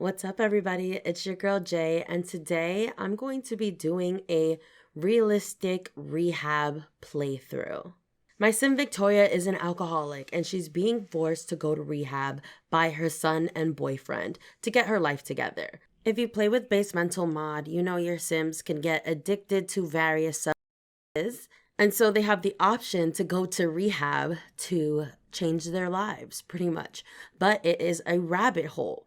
What's up, everybody? It's your girl Jay, and today I'm going to be doing a realistic rehab playthrough. My sim Victoria is an alcoholic, and she's being forced to go to rehab by her son and boyfriend to get her life together. If you play with Base Mental Mod, you know your sims can get addicted to various substances, and so they have the option to go to rehab to change their lives, pretty much. But it is a rabbit hole.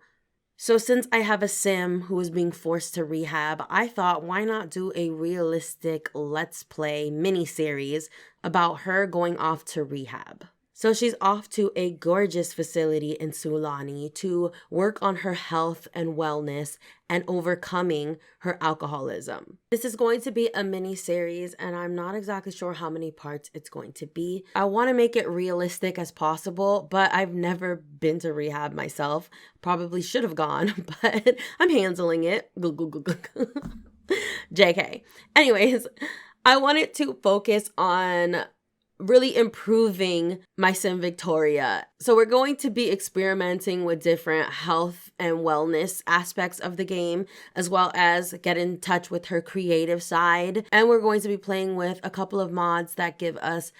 So since I have a sim who is being forced to rehab, I thought, why not do a realistic Let's Play mini-series about her going off to rehab? So she's off to a gorgeous facility in Sulani to work on her health and wellness and overcoming her alcoholism. This is going to be a mini-series, and I'm not exactly sure how many parts it's going to be. I want to make it realistic as possible, but I've never been to rehab myself. Probably should have gone, but I'm handling it. JK. Anyways, I wanted to focus on really improving my sim Victoria. So we're going to be experimenting with different health and wellness aspects of the game, as well as get in touch with her creative side. And we're going to be playing with a couple of mods that give us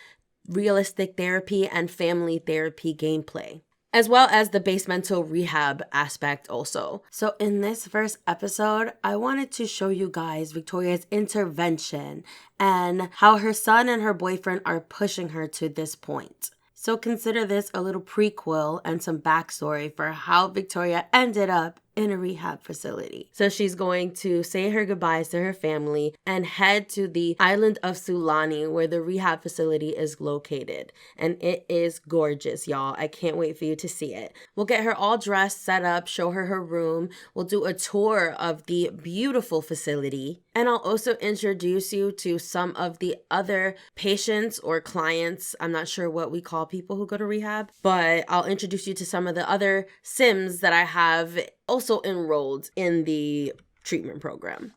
realistic therapy and family therapy gameplay, as well as the base mental rehab aspect also. So in this first episode, I wanted to show you guys Victoria's intervention and how her son and her boyfriend are pushing her to this point. So consider this a little prequel and some backstory for how Victoria ended up in a rehab facility. So she's going to say her goodbyes to her family and head to the island of Sulani where the rehab facility is located. And it is gorgeous, y'all. I can't wait for you to see it. We'll get her all dressed, set up, show her her room. We'll do a tour of the beautiful facility. And I'll also introduce you to some of the other patients or clients. I'm not sure what we call people who go to rehab, but I'll introduce you to some of the other sims that I have also enrolled in the treatment program.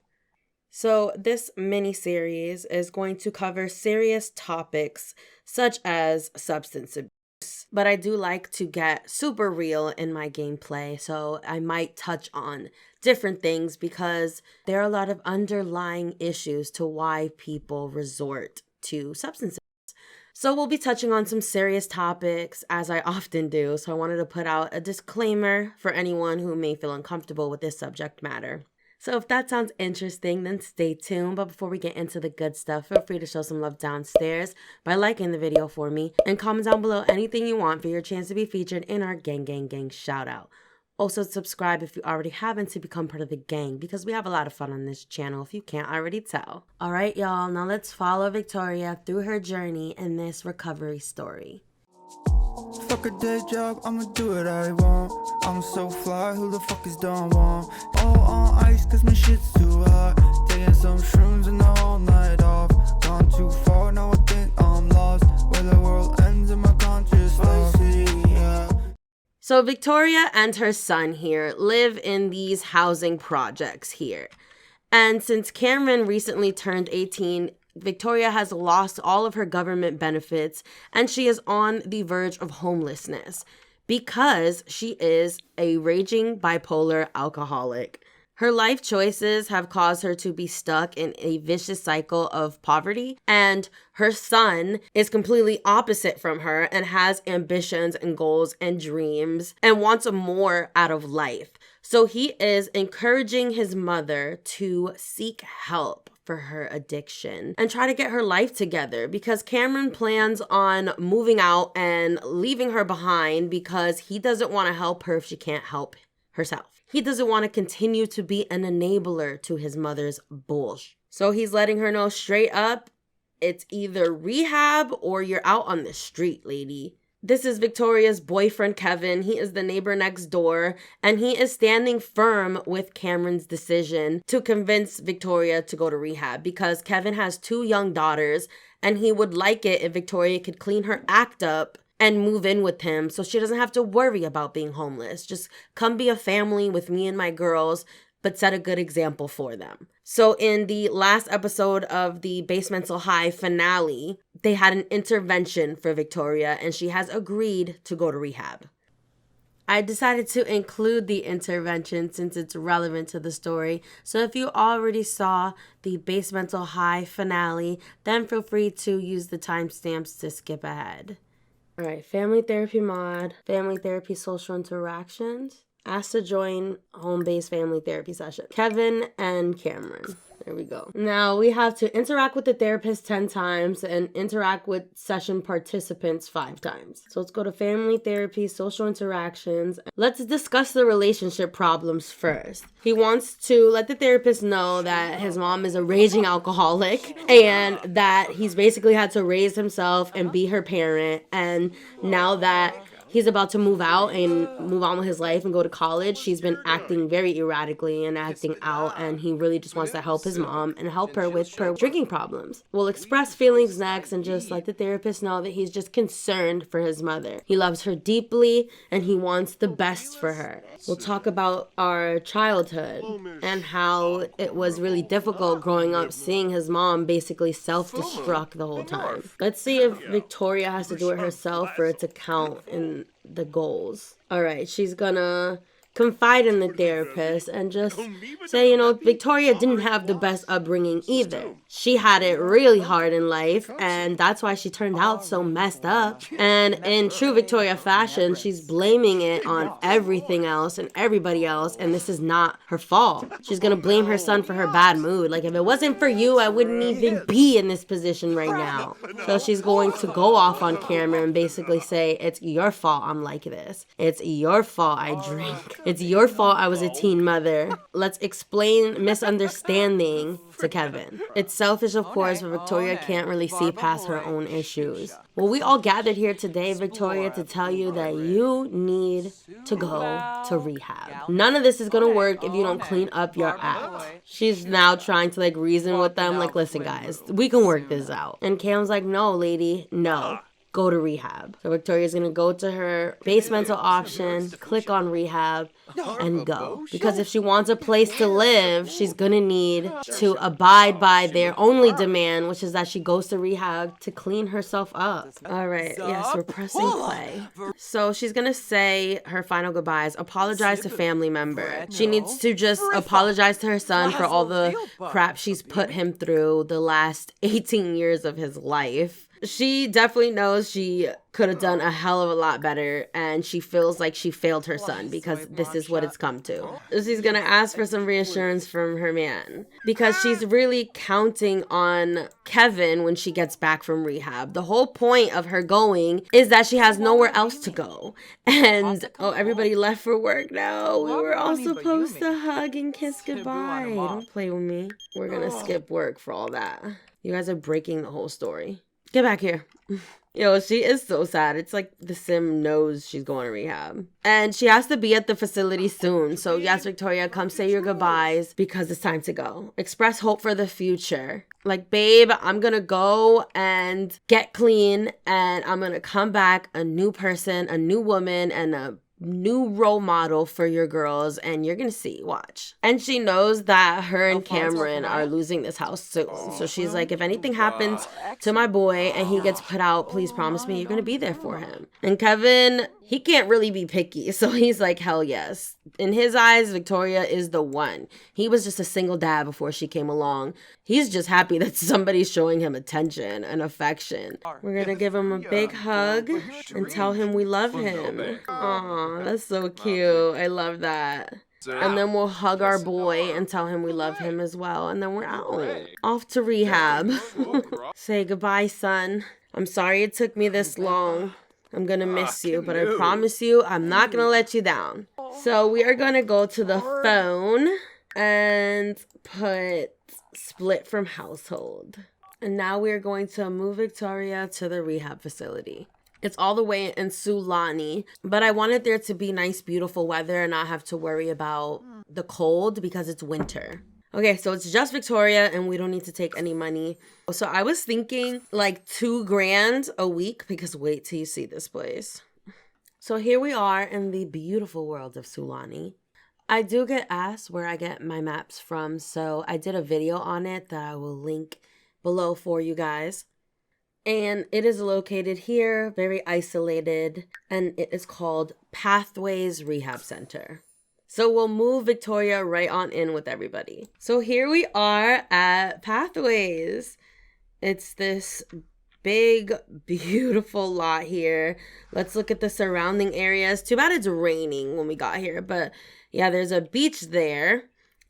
So this mini series is going to cover serious topics such as substance abuse, but I do like to get super real in my gameplay, so I might touch on different things because there are a lot of underlying issues to why people resort to substance abuse. So we'll be touching on some serious topics, as I often do, so I wanted to put out a disclaimer for anyone who may feel uncomfortable with this subject matter. So if that sounds interesting, then stay tuned. But before we get into the good stuff, feel free to show some love downstairs by liking the video for me and comment down below anything you want for your chance to be featured in our gang shout out. Also, subscribe if you already haven't to become part of the gang because we have a lot of fun on this channel if you can't already tell. All right, y'all, now let's follow Victoria through her journey in this recovery story. Fuck a day job, I'ma do what I want. I'm so fly, who the fuck is Don Juan? All on ice cause my shit's too hot. Taking some shrooms and the whole night off. Gone too far, now I think I'm lost. Where the world ends in my conscious lost. So Victoria and her son here live in these housing projects here. And since Cameron recently turned 18, Victoria has lost all of her government benefits and she is on the verge of homelessness because she is a raging bipolar alcoholic. Her life choices have caused her to be stuck in a vicious cycle of poverty, and her son is completely opposite from her and has ambitions and goals and dreams and wants more out of life. So he is encouraging his mother to seek help for her addiction and try to get her life together because Cameron plans on moving out and leaving her behind because he doesn't want to help her if she can't help herself. He doesn't want to continue to be an enabler to his mother's bullshit. So he's letting her know straight up, it's either rehab or you're out on the street, lady. This is Victoria's boyfriend, Kevin. He is the neighbor next door, and he is standing firm with Cameron's decision to convince Victoria to go to rehab because Kevin has 2 young daughters, and he would like it if Victoria could clean her act up and move in with him so she doesn't have to worry about being homeless. Just come be a family with me and my girls, but set a good example for them. So in the last episode of the Base Mental High finale, they had an intervention for Victoria and she has agreed to go to rehab. I decided to include the intervention since it's relevant to the story. So if you already saw the Base Mental High finale, then feel free to use the timestamps to skip ahead. All right, family therapy mod, family therapy social interactions. Asked to join home-based family therapy session. Kevin and Cameron. There we go. Now we have to interact with the therapist 10 times and interact with session participants 5 times. So let's go to family therapy, social interactions. Let's discuss the relationship problems first. He wants to let the therapist know that his mom is a raging alcoholic and that he's basically had to raise himself and be her parent. And now that he's about to move out and move on with his life and go to college, she's been acting very erratically and acting out, and he really just wants to help his mom and help her with her drinking problems. We'll express feelings next and just let the therapist know that he's just concerned for his mother. He loves her deeply and he wants the best for her. We'll talk about our childhood and how it was really difficult growing up seeing his mom basically self-destruct the whole time. Let's see if Victoria has to do it herself for it to count in the goals. All right, she's gonna confide in the therapist and just say, you know, Victoria didn't have the best upbringing either. She had it really hard in life, and that's why she turned out so messed up. And in true Victoria fashion, she's blaming it on everything else and everybody else, and this is not her fault. She's gonna blame her son for her bad mood. Like, if it wasn't for you, I wouldn't even be in this position right now. So she's going to go off on camera and basically say, it's your fault I'm like this. It's your fault I drink. It's your fault I was a teen mother. Let's explain misunderstanding to Kevin. It's selfish, of course, but Victoria can't really see past her own issues. Well, we all gathered here today, Victoria, to tell you that you need to go to rehab. None of this is gonna work if you don't clean up your act. She's now trying to like reason with them, like, listen guys, we can work this out. And Cam's like, no lady, no. Go to rehab. So Victoria's gonna go to her base mental option, click on rehab, and go. Because if she wants a place to live, she's gonna need to abide by their only demand, which is that she goes to rehab to clean herself up. All right, yes, we're pressing play. So she's gonna say her final goodbyes, apologize to family member. She needs to just apologize to her son for all the crap she's put him through the last 18 years of his life. She definitely knows she could have done a hell of a lot better, and she feels like she failed her son because this is what it's come to. She's gonna ask for some reassurance from her man because she's really counting on Kevin when she gets back from rehab. The whole point of her going is that she has nowhere else to go. And oh, everybody left for work now. We were all supposed to hug and kiss goodbye. Don't play with me. We're gonna skip work for all that. You guys are breaking the whole story. Get back here. Yo, she is so sad. It's like the sim knows she's going to rehab. And she has to be at the facility soon. So yes, Victoria, come say your goodbyes because it's time to go. Express hope for the future. Like, babe, I'm going to go and get clean. And I'm going to come back a new person, a new woman, and a new role model for your girls, and you're gonna see, watch. And she knows that her and Cameron are losing this house soon, so she's like, if anything happens to my boy and he gets put out, please promise me you're gonna be there for him. And Kevin, he can't really be picky, so he's like, hell yes. In his eyes, Victoria is the one. He was just a single dad before she came along. He's just happy that somebody's showing him attention and affection. We're gonna give him a big hug and tell him we love him. Aww, that's so cute. I love that. And then we'll hug our boy and tell him we love him as well. And then we're out. Off to rehab. Say goodbye, son. I'm sorry it took me this long. I'm gonna miss you, but I promise you, I'm not gonna let you down. So we are gonna go to the phone and put split from household. And now we're going to move Victoria to the rehab facility. It's all the way in Sulani, but I wanted there to be nice, beautiful weather and not have to worry about the cold because it's winter. Okay, so it's just Victoria and we don't need to take any money. So I was thinking like $2,000 a week because wait till you see this place. So here we are in the beautiful world of Sulani. I do get asked where I get my maps from, so I did a video on it that I will link below for you guys. And it is located here, very isolated, and it is called Pathways Rehab Center. So we'll move Victoria right on in with everybody. So here we are at Pathways. It's this big, beautiful lot here. Let's look at the surrounding areas. Too bad it's raining when we got here, but yeah, there's a beach there.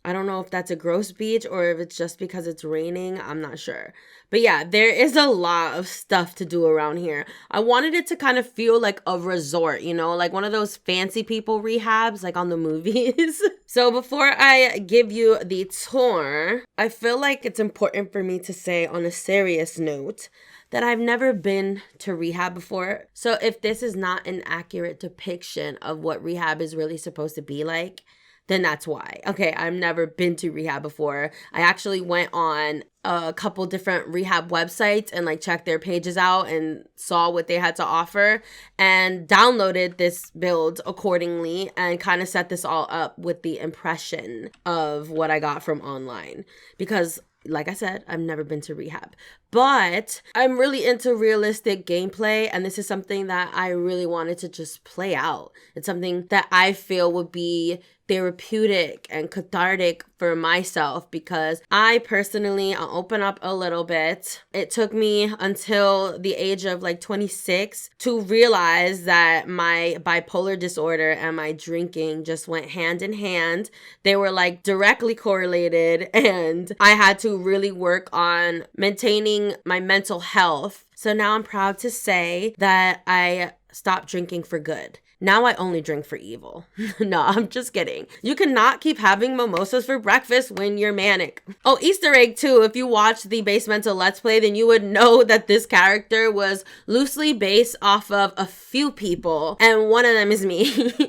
I don't know if that's a gross beach or if it's just because it's raining. I'm not sure. But yeah, there is a lot of stuff to do around here. I wanted it to kind of feel like a resort, you know, like one of those fancy people rehabs like on the movies. So before I give you the tour, I feel like it's important for me to say on a serious note that I've never been to rehab before. So if this is not an accurate depiction of what rehab is really supposed to be like, then that's why. Okay, I've never been to rehab before. I actually went on a couple different rehab websites and like checked their pages out and saw what they had to offer and downloaded this build accordingly and kind of set this all up with the impression of what I got from online. Because like I said, I've never been to rehab, but I'm really into realistic gameplay, and this is something that I really wanted to just play out. It's something that I feel would be therapeutic and cathartic for myself, because I personally, I'll open up a little bit. It took me until the age of like 26 to realize that my bipolar disorder and my drinking just went hand in hand. They were like directly correlated, and I had to really work on maintaining my mental health. So now I'm proud to say that I stopped drinking for good. Now I only drink for evil. No, I'm just kidding. You cannot keep having mimosas for breakfast when you're manic. Oh, Easter egg too. If you watched the Basemental Let's Play, then you would know that this character was loosely based off of a few people, and one of them is me.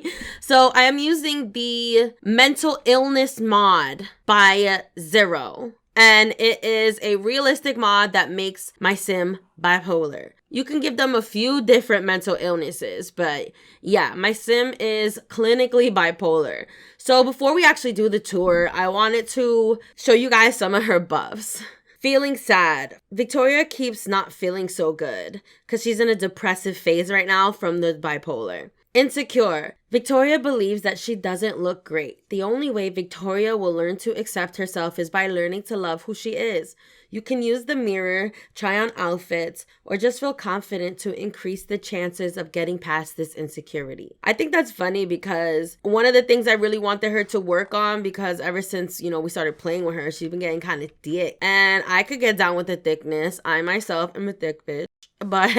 So I am using the mental illness mod by Zero. And it is a realistic mod that makes my sim bipolar. You can give them a few different mental illnesses, but yeah, my sim is clinically bipolar. So before we actually do the tour, I wanted to show you guys some of her buffs. Feeling sad. Victoria keeps not feeling so good because she's in a depressive phase right now from the bipolar. Insecure. Victoria believes that she doesn't look great. The only way Victoria will learn to accept herself is by learning to love who she is. You can use the mirror, try on outfits, or just feel confident to increase the chances of getting past this insecurity. I think that's funny because one of the things I really wanted her to work on, because ever since, you know, we started playing with her, she's been getting kind of thick. And I could get down with the thickness. I myself am a thick bitch. But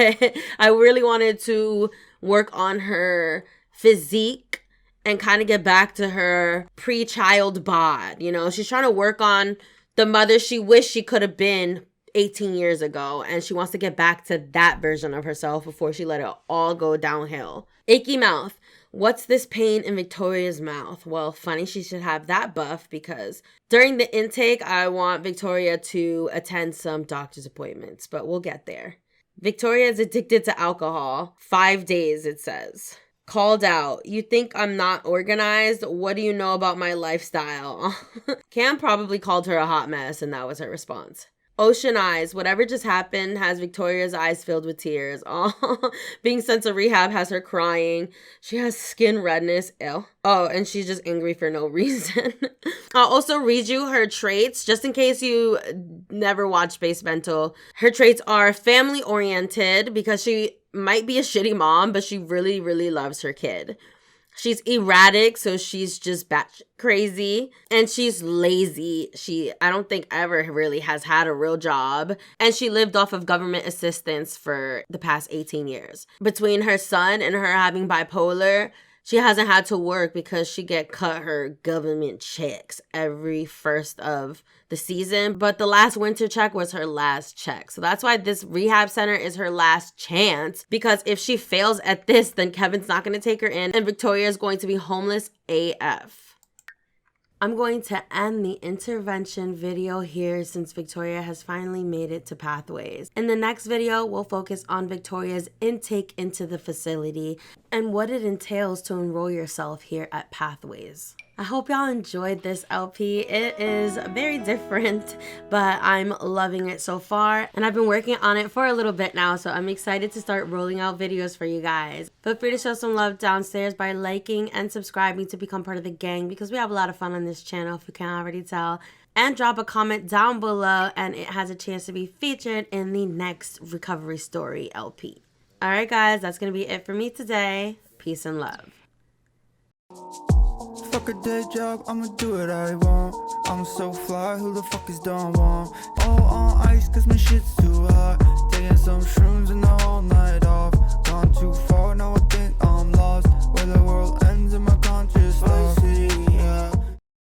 I really wanted to work on her physique and kind of get back to her pre-child bod. You know, she's trying to work on the mother she wished she could have been 18 years ago, and she wants to get back to that version of herself before she let it all go downhill. Achy mouth. What's this pain in Victoria's mouth? Well, funny she should have that buff, because during the intake, I want Victoria to attend some doctor's appointments, but we'll get there. Victoria is addicted to alcohol. 5 days, it says. Called out. You think I'm not organized? What do you know about my lifestyle? Cam probably called her a hot mess, and that was her response. Ocean eyes. Whatever just happened has Victoria's eyes filled with tears. Oh, being sent to rehab has her crying. She has skin redness. Ew. Oh, and she's just angry for no reason. I'll also read you her traits, just in case you never watched Base Mental. Her traits are family oriented, because she might be a shitty mom, but she really, really loves her kid. She's erratic, so she's just batshit crazy. And she's lazy. I don't think ever really has had a real job. And she lived off of government assistance for the past 18 years. Between her son and her having bipolar, she hasn't had to work because she cut her government checks every first of the season. But the last winter check was her last check. So that's why this rehab center is her last chance. Because if she fails at this, then Kevin's not going to take her in, and Victoria is going to be homeless AF. I'm going to end the intervention video here since Victoria has finally made it to Pathways. In the next video, we'll focus on Victoria's intake into the facility and what it entails to enroll yourself here at Pathways. I hope y'all enjoyed this LP. It is very different, but I'm loving it so far. And I've been working on it for a little bit now, so I'm excited to start rolling out videos for you guys. Feel free to show some love downstairs by liking and subscribing to become part of the gang, because we have a lot of fun on this channel, if you can't already tell. And drop a comment down below, and it has a chance to be featured in the next Recovery Story LP. Alright guys, that's going to be it for me today. Peace and love. Fuck a day job, I'ma do what I want. I'm so fly, who the fuck is don't want? All on ice, cause my shit's too hot. Taking some shrooms and